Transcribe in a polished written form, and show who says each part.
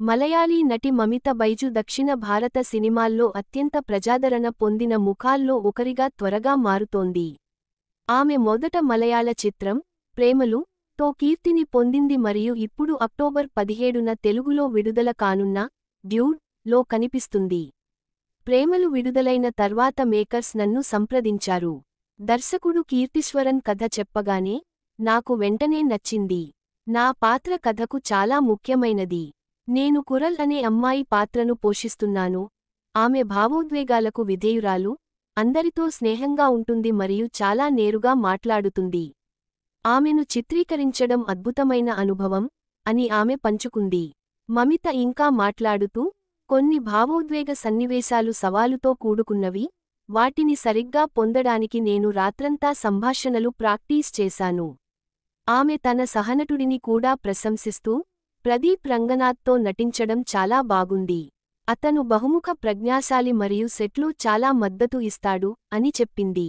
Speaker 1: మలయాళీ నటి మమిత బైజు దక్షిణ భారత సినిమాల్లో అత్యంత ప్రజాదరణ పొందిన ముఖాల్లో ఒకరిగా త్వరగా మారుతోంది. ఆమె మొదట మలయాళ చిత్రం ప్రేమలు తో కీర్తిని పొందింది మరియు ఇప్పుడు అక్టోబర్ 17న తెలుగులో విడుదల కానున్న డ్యూడ్ లో కనిపిస్తుంది. ప్రేమలు విడుదలైన తర్వాత మేకర్స్ నన్ను సంప్రదించారు. దర్శకుడు కీర్తిశ్వరన్ కథ చెప్పగానే నాకు వెంటనే నచ్చింది. నా పాత్ర కథకు చాలా ముఖ్యమైనది. నేను కురల్ అనే అమ్మాయి పాత్రను పోషిస్తున్నాను. ఆమె భావోద్వేగాలకు విధేయురాలు, అందరితో స్నేహంగా ఉంటుంది మరియు చాలా నేరుగా మాట్లాడుతుంది. ఆమెను చిత్రీకరించడం అద్భుతమైన అనుభవం అని ఆమె పంచుకుంది. మమిత ఇంకా మాట్లాడుతూ, కొన్ని భావోద్వేగ సన్నివేశాలు సవాలుతో కూడుకున్నవి, వాటిని సరిగ్గా పొందడానికి నేను రాత్రంతా సంభాషణలు ప్రాక్టీస్ చేశాను. ఆమె తన సహనటుడిని కూడా ప్రశంసిస్తూ, ప్రదీప్ రంగనాథ్తో నటించడం చాలా బాగుంది. అతను బహుముఖ ప్రజ్ఞాశాలి మరియు సెట్లో చాలా మద్దతు ఇస్తాడు అని చెప్పింది.